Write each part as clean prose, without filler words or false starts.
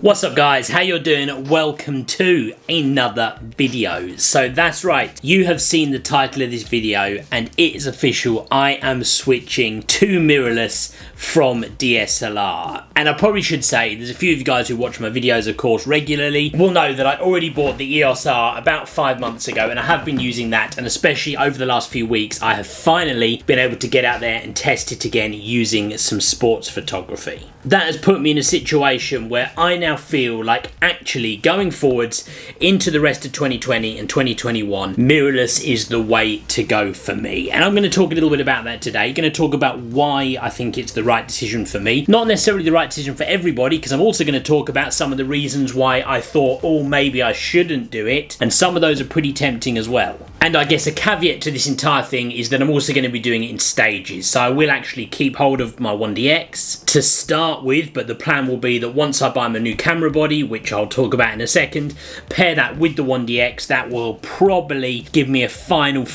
What's up guys, how you doing? Welcome to another video. So that's right, you have seen the title of this video and it is official. I am switching to mirrorless from DSLR. And I probably should say, there's a few of you guys who watch my videos of course regularly will know that I already bought the EOS R about 5 months ago and I have been using that, and especially over the last few weeks I have finally been able to get out there and test it again using some sports photography. That has put me in a situation where I now feel like actually going forwards into the rest of 2020 and 2021, mirrorless is the way to go for me. And I'm going to talk a little bit about that today. I'm going to talk about why I think it's the right decision for me. Not necessarily the right decision for everybody, because I'm also going to talk about some of the reasons why I thought, oh, maybe I shouldn't do it. And some of those are pretty tempting as well. And I guess a caveat to this entire thing is that I'm also going to be doing it in stages. So I will actually keep hold of my 1DX to start with, but the plan will be that once I buy my new camera body, which I'll talk about in a second, pair that with the 1DX, that will probably give me a final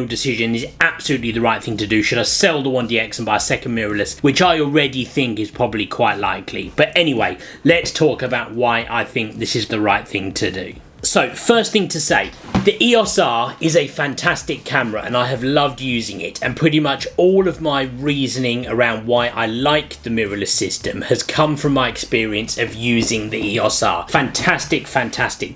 decision. Is absolutely the right thing to do. Should I sell the 1DX and buy a second mirrorless, which I already think is probably quite likely. But anyway, let's talk about why I think this is the right thing to do. So, first thing to say, the EOS R is a fantastic camera and I have loved using it, and pretty much all of my reasoning around why I like the mirrorless system has come from my experience of using the EOS R. Fantastic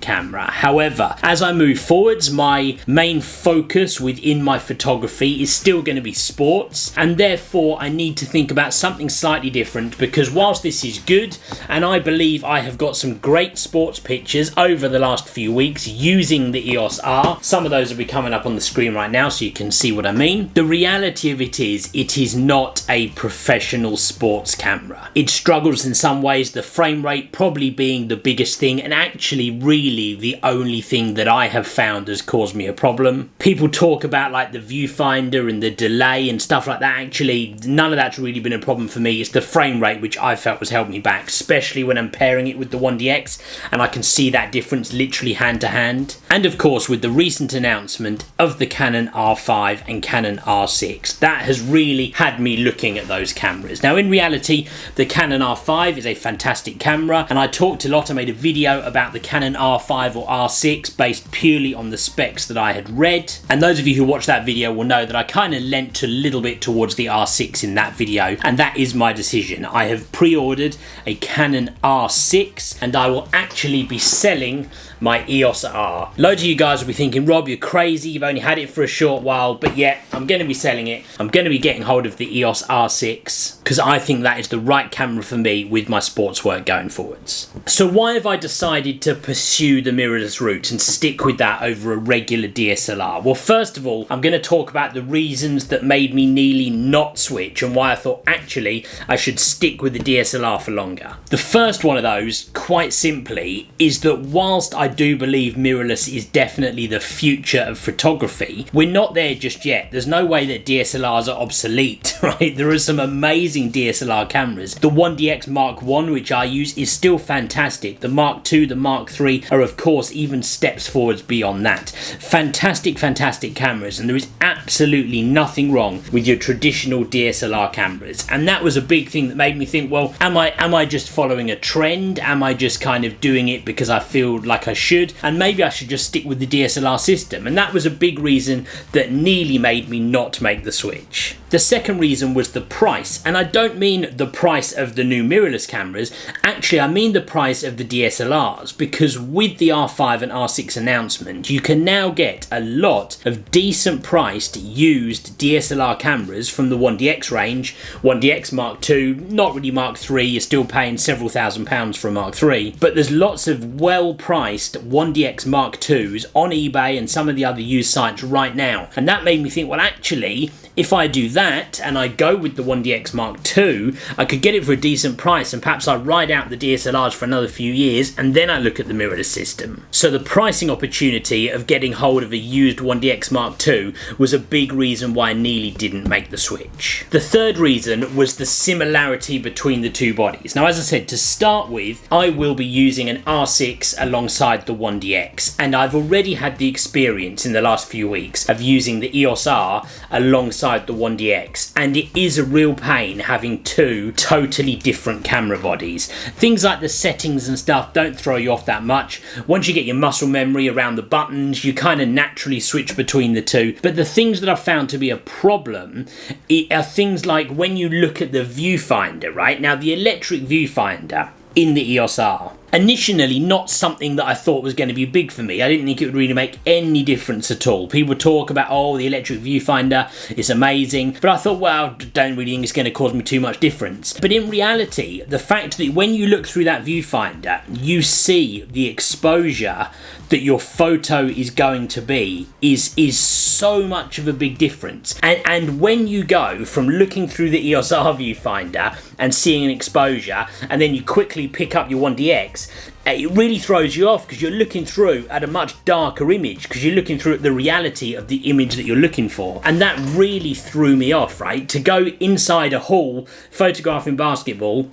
camera. However, as I move forwards, my main focus within my photography is still going to be sports, and therefore I need to think about something slightly different, because whilst this is good, and I believe I have got some great sports pictures over the last few weeks using the EOS R. Some of those will be coming up on the screen right now so you can see what I mean. The reality of it is not a professional sports camera. It struggles in some ways, the frame rate probably being the biggest thing, and actually really the only thing that I have found has caused me a problem. People talk about like the viewfinder and the delay and stuff like that. Actually, none of that's really been a problem for me. It's the frame rate which I felt was held me back, especially when I'm pairing it with the 1DX, and I can see that difference literally hand to hand. And of course with the recent announcement of the Canon R5 and Canon R6, that has really had me looking at those cameras. Now in reality the Canon R5 is a fantastic camera, and I talked a lot, I made a video about the Canon R5 or R6 based purely on the specs that I had read, and those of you who watched that video will know that I kind of leant a little bit towards the R6 in that video, and that is my decision. I have pre-ordered a Canon R6 and I will actually be selling my EOS R. Loads of you guys will be thinking, Rob, you're crazy, you've only had it for a short while, but yeah, I'm going to be selling it. I'm going to be getting hold of the EOS R6 because I think that is the right camera for me with my sports work going forwards. So why have I decided to pursue the mirrorless route and stick with that over a regular DSLR? Well, first of all, I'm going to talk about the reasons that made me nearly not switch and why I thought actually I should stick with the DSLR for longer. The first one of those, quite simply, is that whilst I do believe mirrorless is definitely the future of photography, we're not there just yet. There's no way that DSLRs are obsolete, right? There are some amazing DSLR cameras. The 1DX Mark I, which I use, is still fantastic. The Mark II, the Mark III are of course even steps forwards beyond that. Fantastic cameras, and there is absolutely nothing wrong with your traditional DSLR cameras. And that was a big thing that made me think, well, am I just following a trend? Am I just kind of doing it because I feel like I should, and maybe I should just stick with the DSLR system? And that was a big reason that nearly made me not make the switch. The second reason was the price, and I don't mean the price of the new mirrorless cameras, actually I mean the price of the DSLRs, because with the R5 and R6 announcement you can now get a lot of decent priced used DSLR cameras from the 1DX range, 1DX Mark II, not really Mark III, you're still paying several £1000s for a Mark III, but there's lots of well priced 1DX Mark IIs on eBay and some of the other used sites right now, and that made me think, well actually if I do that and I go with the 1DX Mark II, I could get it for a decent price, and perhaps I ride out the DSLRs for another few years and then I look at the mirrorless system. So the pricing opportunity of getting hold of a used 1DX Mark II was a big reason why I nearly didn't make the switch. The third reason was the similarity between the two bodies. Now as I said, to start with, I will be using an R6 alongside the 1DX, and I've already had the experience in the last few weeks of using the EOS R alongside the 1DX, and it is a real pain having two totally different camera bodies. Things like the settings and stuff don't throw you off that much. Once you get your muscle memory around the buttons, you kind of naturally switch between the two. But the things that I've found to be a problem are things like when you look at the viewfinder, right? Now, the electric viewfinder in the EOS R, initially not something that I thought was going to be big for me. I didn't think it would really make any difference at all. People talk about, oh, the electric viewfinder is amazing, but I thought, well, don't really think it's going to cause me too much difference. But in reality, the fact that when you look through that viewfinder, you see the exposure that your photo is going to be is so much of a big difference. And when you go from looking through the EOS R viewfinder and seeing an exposure, and then you quickly pick up your 1DX, it really throws you off because you're looking through at a much darker image, because you're looking through at the reality of the image that you're looking for. And that really threw me off, right? To go inside a hall photographing basketball,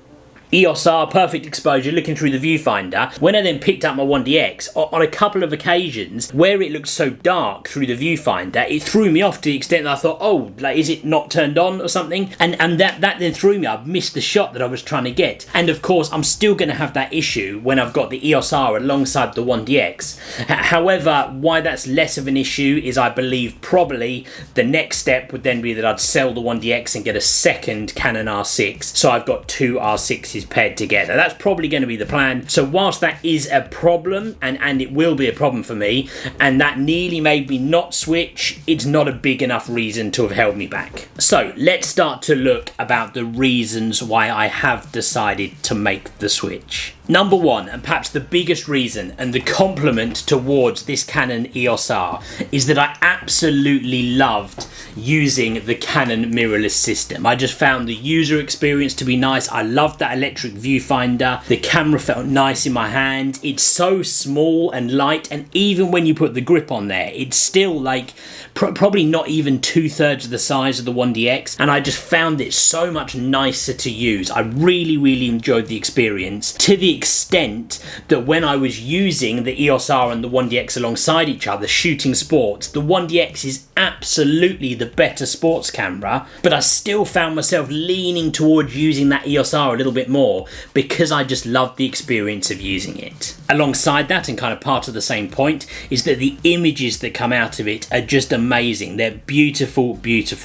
EOS R, perfect exposure, looking through the viewfinder. When I then picked up my 1DX, on a couple of occasions where it looked so dark through the viewfinder, it threw me off to the extent that I thought, oh, like, is it not turned on or something? And that then threw me. I missed the shot that I was trying to get. And of course, I'm still going to have that issue when I've got the EOS R alongside the 1DX. However, why that's less of an issue is, I believe, probably the next step would then be that I'd sell the 1DX and get a second Canon R6. So I've got two R6s paired together. That's probably going to be the plan. So whilst that is a problem, and it will be a problem for me, and that nearly made me not switch, it's not a big enough reason to have held me back. So let's start to look about the reasons why I have decided to make the switch. Number one, and perhaps the biggest reason and the compliment towards this Canon EOS R, is that I absolutely loved using the Canon mirrorless system. I just found the user experience to be nice. I loved that electric viewfinder. The camera felt nice in my hand. It's so small and light, and even when you put the grip on there, it's still like probably not even 2/3 of the size of the 1DX, and I just found it so much nicer to use. I really enjoyed the experience, to the extent that when I was using the EOS R and the 1DX alongside each other shooting sports, the 1DX is absolutely the better sports camera, but I still found myself leaning towards using that EOS R a little bit more because I just loved the experience of using it. Alongside that, and kind of part of the same point, is that the images that come out of it are just amazing. They're beautiful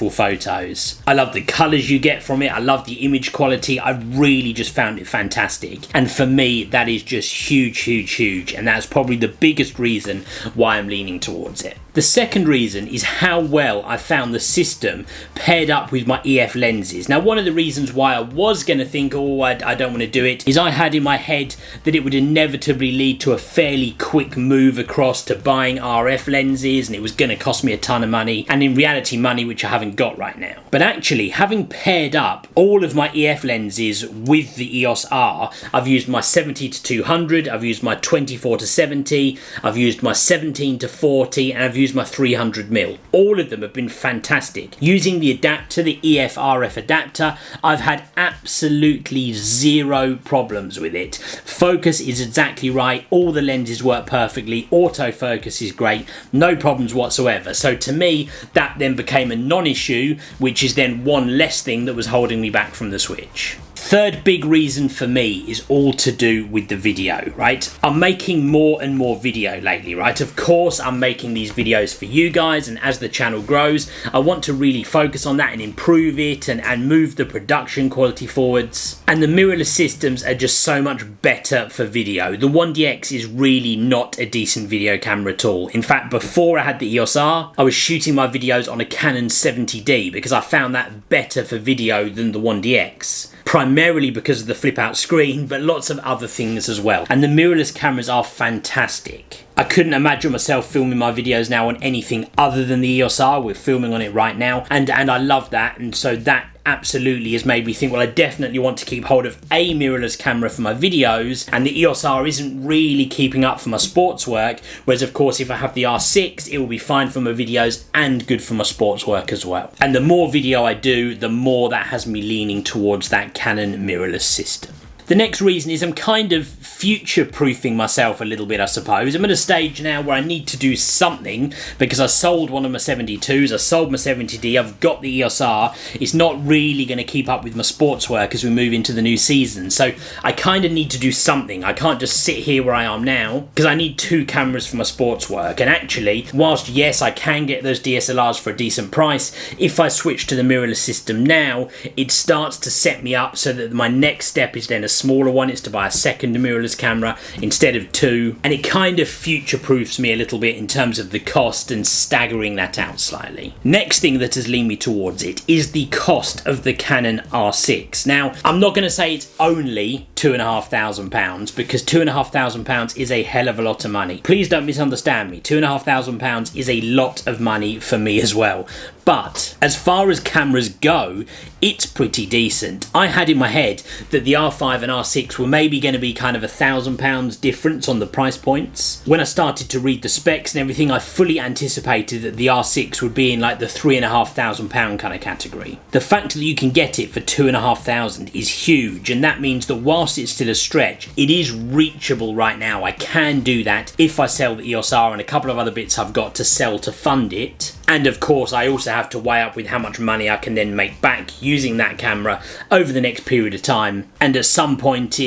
photos. I love the colours you get from it. I love the image quality. I really just found it fantastic. And for me, that is just huge, and that's probably the biggest reason why I'm leaning towards it. The second reason is how well I found the system paired up with my EF lenses. Now, one of the reasons why I was going to think, oh, I don't want to do it, is I had in my head that it would inevitably lead to a fairly quick move across to buying RF lenses, and it was going to cost me a ton of money, and in reality money which I haven't got right now. But actually, having paired up all of my EF lenses with the EOS R, I've used my 70-200, I've used my 24-70, I've used my 17-40, and I've used my 300mm. All of them have been fantastic. Using the adapter, the EF RF adapter, I've had absolutely zero problems with it. Focus is exactly right, all the lenses work perfectly, autofocus is great, no problems whatsoever. So to me, that then became a non-issue, which is then one less thing that was holding me back from the switch. Third big reason for me is all to do with the video, right? I'm making more and more video lately, right? Of course, I'm making these videos for you guys, and as the channel grows, I want to really focus on that and improve it and move the production quality forwards. And the mirrorless systems are just so much better for video. The 1DX is really not a decent video camera at all. In fact, before I had the EOS R, I was shooting my videos on a Canon 70D because I found that better for video than the 1DX. Primarily because of the flip out screen, but lots of other things as well. And the mirrorless cameras are fantastic. I couldn't imagine myself filming my videos now on anything other than the EOS R. We're filming on it right now, and I love that, and so that absolutely has made me think, well, I definitely want to keep hold of a mirrorless camera for my videos, and the EOS R isn't really keeping up for my sports work, whereas of course if I have the R6, it will be fine for my videos and good for my sports work as well. And the more video I do, the more that has me leaning towards that Canon mirrorless system. The next reason is I'm kind of future-proofing myself a little bit, I suppose. I'm at a stage now where I need to do something because I sold one of my 72s, I sold my 70D, I've got the EOS R. It's not really going to keep up with my sports work as we move into the new season, so I kind of need to do something. I can't just sit here where I am now because I need 2 cameras for my sports work. And actually, whilst yes, I can get those DSLRs for a decent price, if I switch to the mirrorless system now, it starts to set me up so that my next step is then a smaller one. It's to buy a second mirrorless camera instead of 2, and it kind of future-proofs me a little bit in terms of the cost and staggering that out slightly. Next thing that has leaned me towards it is the cost of the Canon R6. Now, I'm not going to say it's only £2,500 because £2,500 is a hell of a lot of money. Please don't misunderstand me. £2,500 is a lot of money for me as well. But as far as cameras go, it's pretty decent. I had in my head that the R5 and R6 were maybe going to be kind of £1,000 difference on the price points. When I started to read the specs and everything, I fully anticipated that the R6 would be in like the £3,500 kind of category. The fact that you can get it for £2,500 is huge, and that means that whilst it's still a stretch, it is reachable right now. I can do that if I sell the EOS R and a couple of other bits I've got to sell to fund it. And of course, I also have to weigh up with how much money I can then make back using that camera over the next period of time. And at some point,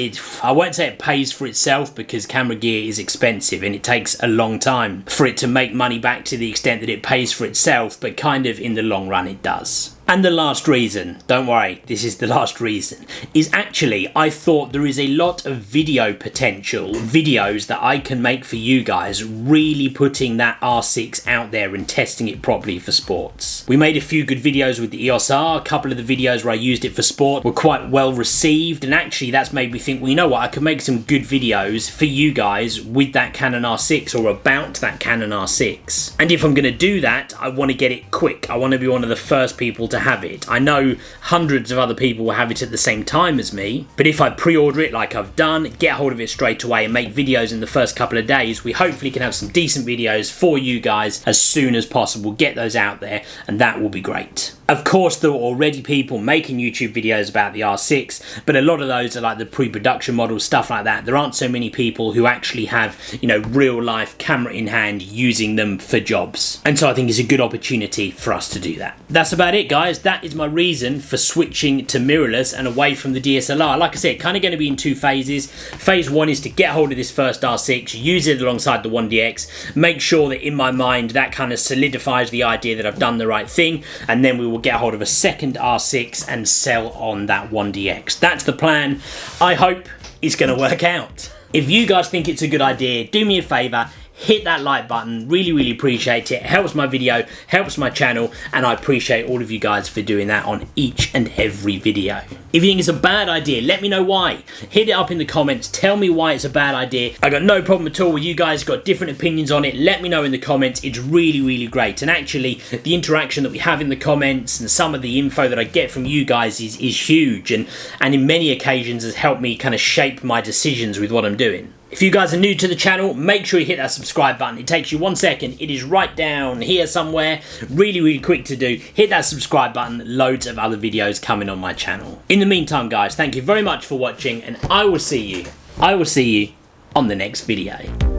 I won't say it pays for itself because camera gear is expensive and it takes a long time for it to make money back to the extent that it pays for itself, but kind of in the long run it does. And the last reason, don't worry, this is the last reason, is actually I thought there is a lot of video potential, videos that I can make for you guys, really putting that R6 out there and testing it properly for sports. We made a few good videos with the EOS R, a couple of the videos where I used it for sport were quite well received, and actually that's made me think, well, you know what, I could make some good videos for you guys with that Canon R6 or about that Canon R6. And if I'm going to do that, I want to get it quick. I want to be one of the first people to have it. I know hundreds of other people will have it at the same time as me, but if I pre-order it like I've done, get hold of it straight away and make videos in the first couple of days, we hopefully can have some decent videos for you guys as soon as possible, get those out there, and that will be great. Of course, there are already people making YouTube videos about the R6, but a lot of those are like the pre-production models, stuff like that. There aren't so many people who actually have, you know, real life camera in hand using them for jobs. And so I think it's a good opportunity for us to do that. That's about it, guys. That is my reason for switching to mirrorless and away from the DSLR. Like I said, kind of going to be in 2 phases. Phase 1 is to get hold of this first R6, use it alongside the 1DX, make sure that in my mind that kind of solidifies the idea that I've done the right thing, and then we will get hold of a second R6 and sell on that 1DX. That's the plan. I hope it's going to work out. If you guys think it's a good idea, do me a favour, hit that like button. Really appreciate it. It helps my video, helps my channel, and I appreciate all of you guys for doing that on each and every video. If you think it's a bad idea, let me know why. Hit it up in the comments, tell me why it's a bad idea. I got no problem at all with you guys got different opinions on it. Let me know in the comments. It's really great, and actually the interaction that we have in the comments and some of the info that I get from you guys is huge, and in many occasions has helped me kind of shape my decisions with what I'm doing. If you guys are new to the channel, make sure you hit that subscribe button. It takes you 1 second. It is right down here somewhere. Really quick to do. Hit that subscribe button. Loads of other videos coming on my channel. In the meantime, guys, thank you very much for watching, and I will see you on the next video.